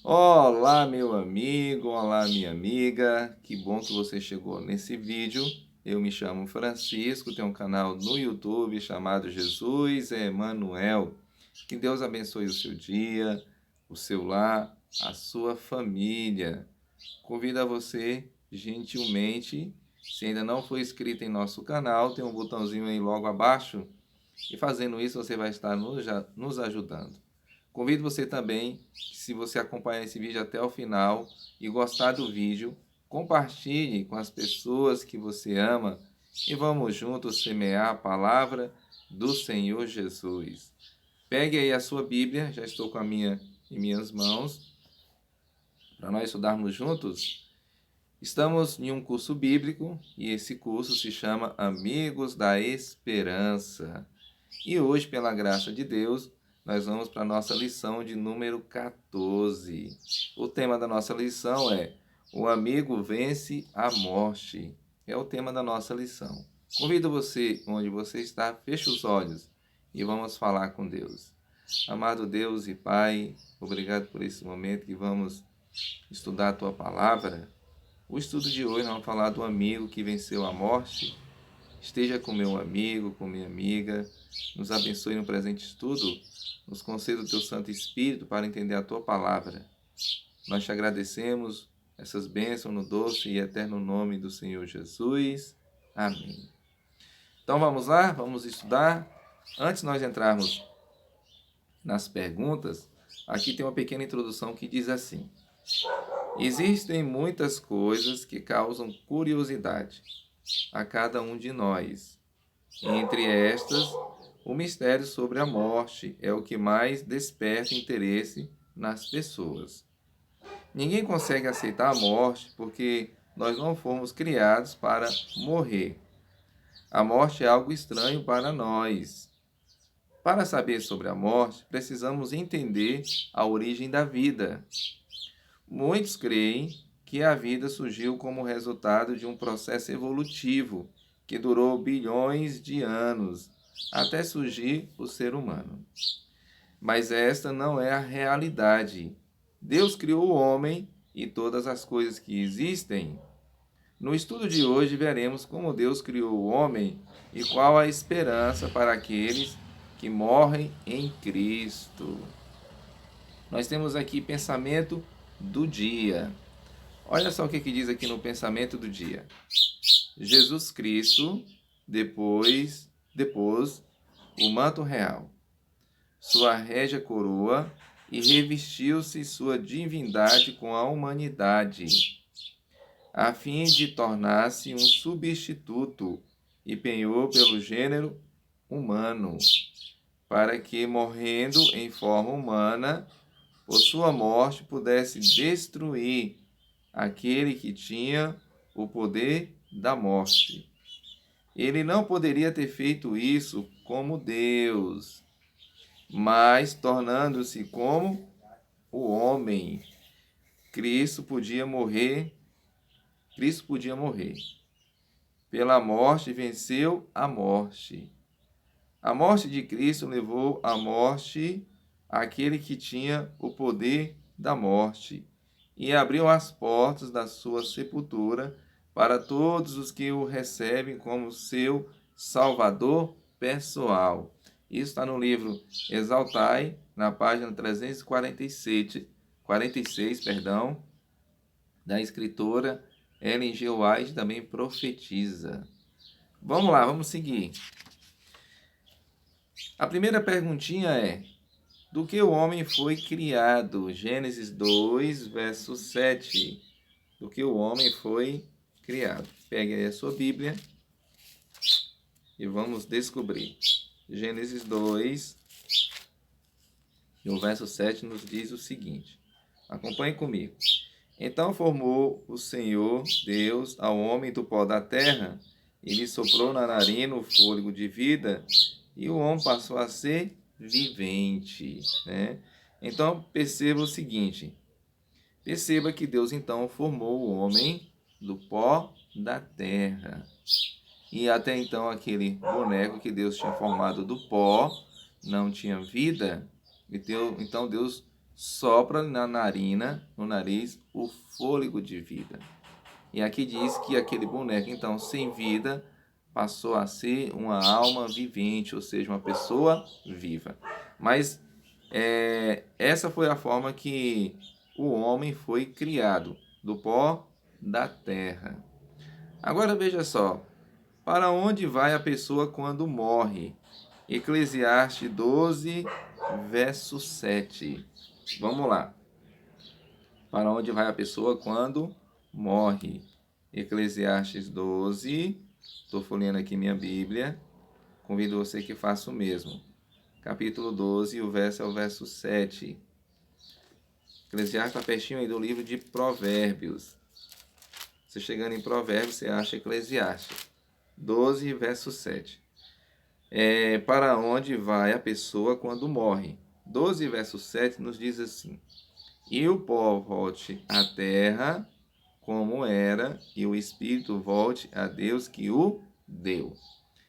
Olá, meu amigo, olá, minha amiga. Que bom que você chegou nesse vídeo. Eu me chamo Francisco, tenho um canal no YouTube chamado Jesus Emanuel. Que Deus abençoe o seu dia, o seu lar, a sua família. Convido a você, gentilmente, se ainda não for inscrito em nosso canal, tem um botãozinho aí logo abaixo. E fazendo isso, você vai estar nos ajudando. Convido você também, se você acompanhar esse vídeo até o final e gostar do vídeo, compartilhe com as pessoas que você ama e vamos juntos semear a palavra do Senhor Jesus. Pegue aí a sua Bíblia, já estou com a minha em minhas mãos, para nós estudarmos juntos. Estamos em um curso bíblico e esse curso se chama Amigos da Esperança. E hoje, pela graça de Deus, nós vamos para a nossa lição de número 14. O tema da nossa lição é O amigo vence a morte. É o tema da nossa lição. Convido você, onde você está, feche os olhos e vamos falar com Deus. Amado Deus e Pai, obrigado por esse momento que vamos estudar a Tua Palavra. O estudo de hoje nós vamos falar do amigo que venceu a morte. Esteja com meu amigo, com minha amiga, nos abençoe no presente estudo, nos conceda o Teu Santo Espírito para entender a Tua Palavra. Nós te agradecemos essas bênçãos no doce e eterno nome do Senhor Jesus. Amém. Então vamos lá, vamos estudar. Antes de nós entrarmos nas perguntas, aqui tem uma pequena introdução que diz assim: existem muitas coisas que causam curiosidade a cada um de nós. Entre estas, o mistério sobre a morte é o que mais desperta interesse nas pessoas. Ninguém consegue aceitar a morte porque nós não fomos criados para morrer. A morte é algo estranho para nós. Para saber sobre a morte, precisamos entender a origem da vida. Muitos creem que a vida surgiu como resultado de um processo evolutivo que durou bilhões de anos até surgir o ser humano. Mas esta não é a realidade. Deus criou o homem e todas as coisas que existem. No estudo de hoje veremos como Deus criou o homem e qual a esperança para aqueles que morrem em Cristo. Nós temos aqui pensamento do dia. Olha só o que diz aqui no pensamento do dia. Jesus Cristo depôs o manto real, sua régia coroa e revestiu-se sua divindade com a humanidade, a fim de tornar-se um substituto e penhor pelo gênero humano, para que, morrendo em forma humana, por sua morte pudesse destruir aquele que tinha o poder da morte. Ele não poderia ter feito isso como Deus, mas tornando-se como o homem. Cristo podia morrer. Pela morte venceu a morte. A morte de Cristo levou à morte aquele que tinha o poder da morte e abriu as portas da sua sepultura para todos os que o recebem como seu Salvador pessoal. Isso está no livro Exaltai, na página 346, da escritora Ellen G. White, também profetiza. Vamos lá, vamos seguir. A primeira perguntinha é: do que o homem foi criado? Gênesis 2, verso 7. Do que o homem foi criado. Pegue aí a sua Bíblia e vamos descobrir. Gênesis 2, e o verso 7 nos diz o seguinte. Acompanhe comigo. Então formou o Senhor Deus ao homem do pó da terra, e lhe soprou na narina o fôlego de vida, e o homem passou a ser vivente, né? Então, perceba o seguinte. Perceba que Deus, então, formou o homem do pó da terra. E até então, aquele boneco que Deus tinha formado do pó não tinha vida. Então, Deus sopra na narina, no nariz, o fôlego de vida. E aqui diz que aquele boneco, então, sem vida, passou a ser uma alma vivente, ou seja, uma pessoa viva. Mas essa foi a forma que o homem foi criado, do pó da terra. Agora veja só, para onde vai a pessoa quando morre? Eclesiastes 12, verso 7. Vamos lá. Para onde vai a pessoa quando morre? Eclesiastes 12. Estou folheando aqui minha Bíblia. Convido você que faça o mesmo. Capítulo 12, o verso é o verso 7. Eclesiastes está pertinho aí do livro de Provérbios. Você chegando em Provérbios, você acha Eclesiastes 12, verso 7. Para onde vai a pessoa quando morre? 12, verso 7 nos diz assim: e o pó volte à terra como era, e o espírito volte a Deus que o deu.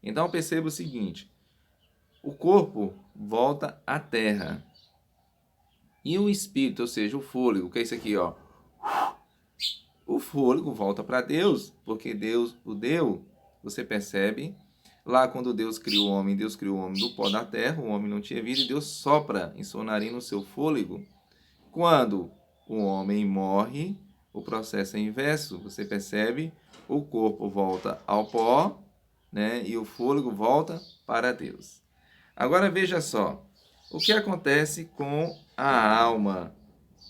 Então perceba o seguinte: o corpo volta à terra. E o espírito, ou seja, o fôlego, que é isso aqui, ó. O fôlego volta para Deus, porque Deus o deu. Você percebe? Lá quando Deus criou o homem do pó da terra, o homem não tinha vida, e Deus sopra em sua narina o seu fôlego. Quando o homem morre, o processo é inverso. Você percebe? O corpo volta ao pó, né? E o fôlego volta para Deus. Agora veja só, o que acontece com a alma?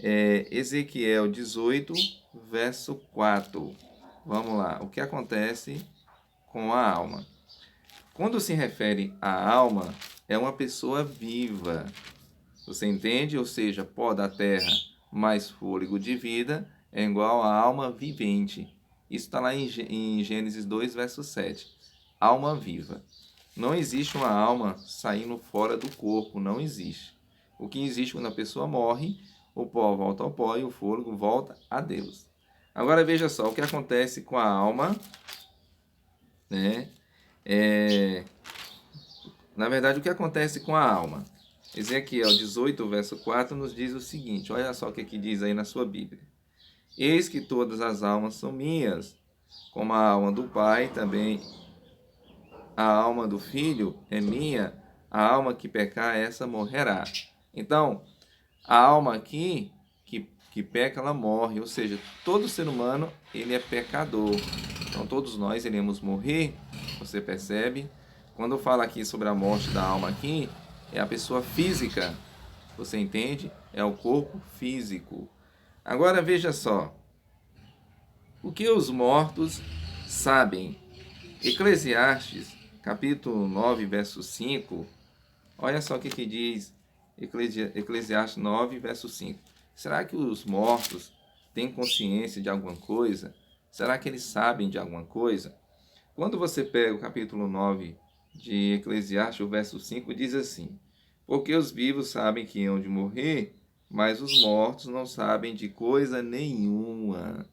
Ezequiel 18, verso 4. Vamos lá, o que acontece com a alma? Quando se refere à alma, é uma pessoa viva. Você entende? Ou seja, pó da terra mais fôlego de vida é igual a alma vivente. Isso está lá em Gênesis 2, verso 7. Alma viva. Não existe uma alma saindo fora do corpo, não existe. O que existe quando a pessoa morre, o pó volta ao pó e o fôlego volta a Deus. Agora veja só o que acontece com a alma, né? Na verdade, o que acontece com a alma? Ezequiel 18, verso 4 nos diz o seguinte, olha só o que aqui diz aí na sua Bíblia. Eis que todas as almas são minhas, como a alma do Pai, também a alma do Filho é minha, a alma que pecar, essa morrerá. Então, a alma aqui que peca, ela morre, ou seja, todo ser humano, ele é pecador. Então, todos nós iremos morrer, você percebe? Quando eu falo aqui sobre a morte da alma aqui, é a pessoa física, você entende? É o corpo físico. Agora, veja só, o que os mortos sabem? Eclesiastes, capítulo 9, verso 5, olha só o que diz Eclesiastes 9, verso 5. Será que os mortos têm consciência de alguma coisa? Será que eles sabem de alguma coisa? Quando você pega o capítulo 9 de Eclesiastes, o verso 5 diz assim: porque os vivos sabem que hão de morrer, mas os mortos não sabem de coisa nenhuma.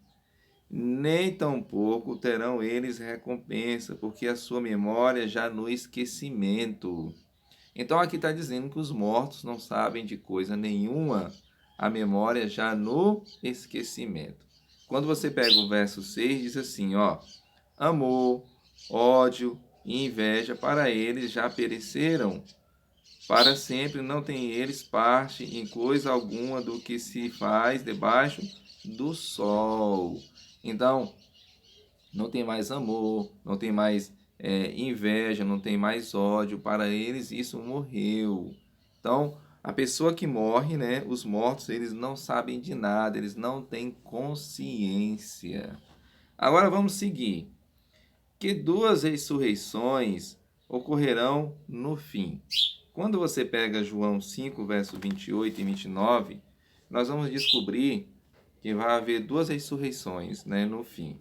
Nem tampouco terão eles recompensa, porque a sua memória já no esquecimento. Então aqui está dizendo que os mortos não sabem de coisa nenhuma, a memória já no esquecimento. Quando você pega o verso 6, diz assim, ó: amor, ódio e inveja para eles já pereceram. Para sempre não têm eles parte em coisa alguma do que se faz debaixo do sol. Então, não tem mais amor, não tem mais inveja, não tem mais ódio. Para eles isso morreu. Então, a pessoa que morre, né, os mortos, eles não sabem de nada, eles não têm consciência. Agora vamos seguir. Que duas ressurreições ocorrerão no fim. Quando você pega João 5, verso 28 e 29, nós vamos descobrir que vai haver duas ressurreições, né, no fim.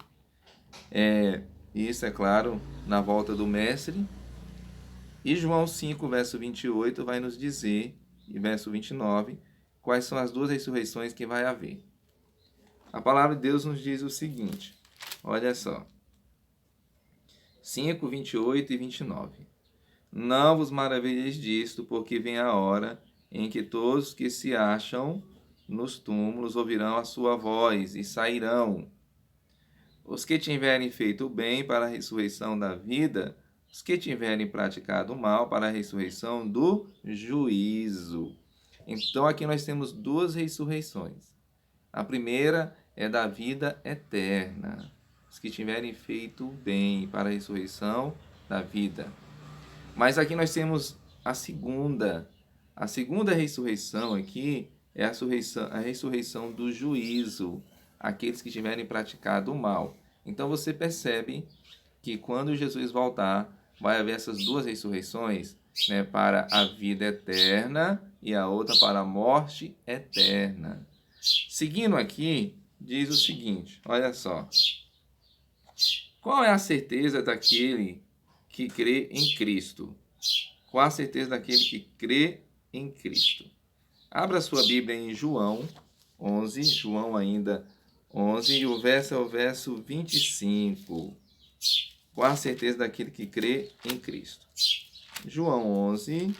Isso é claro, na volta do Mestre. E João 5, verso 28 vai nos dizer, e verso 29, quais são as duas ressurreições que vai haver. A palavra de Deus nos diz o seguinte, olha só. 5, 28 e 29. Não vos maravilheis disto, porque vem a hora em que todos que se acham nos túmulos ouvirão a sua voz e sairão. Os que tiverem feito o bem para a ressurreição da vida, os que tiverem praticado o mal para a ressurreição do juízo. Então aqui nós temos duas ressurreições. A primeira é da vida eterna. Os que tiverem feito o bem para a ressurreição da vida. Mas aqui nós temos a segunda. A segunda ressurreição aqui é a ressurreição do juízo, aqueles que tiverem praticado o mal. Então você percebe que quando Jesus voltar, vai haver essas duas ressurreições, né, para a vida eterna e a outra para a morte eterna. Seguindo aqui, diz o seguinte, olha só. Qual é a certeza daquele que crê em Cristo? Qual a certeza daquele que crê em Cristo? Abra sua Bíblia em João 11, João ainda 11, e o verso é o verso 25. Qual a certeza daquele que crê em Cristo? João 11,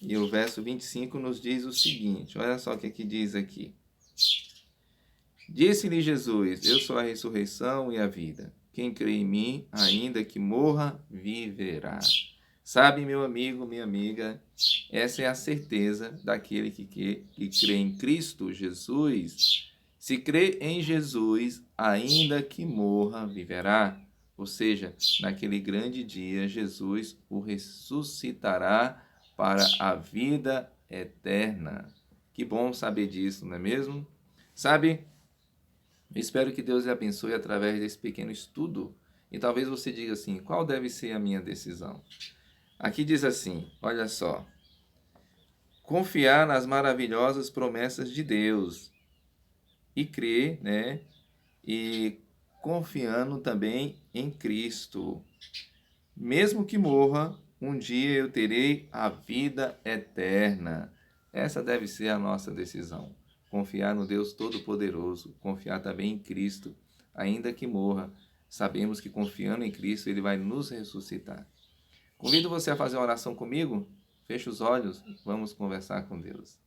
e o verso 25 nos diz o seguinte, olha só o que diz aqui. Disse-lhe Jesus, eu sou a ressurreição e a vida. Quem crê em mim, ainda que morra, viverá. Sabe, meu amigo, minha amiga, essa é a certeza daquele que crê em Cristo Jesus. Se crê em Jesus, ainda que morra, viverá. Ou seja, naquele grande dia, Jesus o ressuscitará para a vida eterna. Que bom saber disso, não é mesmo? Sabe, espero que Deus lhe abençoe através desse pequeno estudo. E talvez você diga assim, qual deve ser a minha decisão? Aqui diz assim, olha só. Confiar nas maravilhosas promessas de Deus. E crer, né? E confiando também em Cristo. Mesmo que morra, um dia eu terei a vida eterna. Essa deve ser a nossa decisão. Confiar no Deus Todo-Poderoso, confiar também em Cristo, ainda que morra. Sabemos que confiando em Cristo, Ele vai nos ressuscitar. Convido você a fazer uma oração comigo. Feche os olhos, vamos conversar com Deus.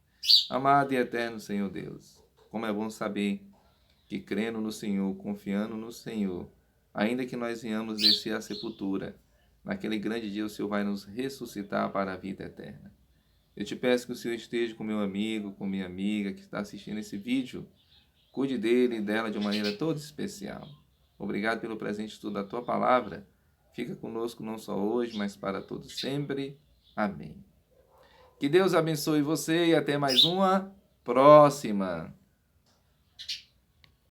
Amado e eterno Senhor Deus, como é bom saber que crendo no Senhor, confiando no Senhor, ainda que nós venhamos descer à sepultura, naquele grande dia o Senhor vai nos ressuscitar para a vida eterna. Eu te peço que o Senhor esteja com meu amigo, com minha amiga que está assistindo esse vídeo. Cuide dele e dela de uma maneira toda especial. Obrigado pelo presente estudo da tua palavra. Fica conosco não só hoje, mas para todos sempre. Amém. Que Deus abençoe você e até mais uma próxima.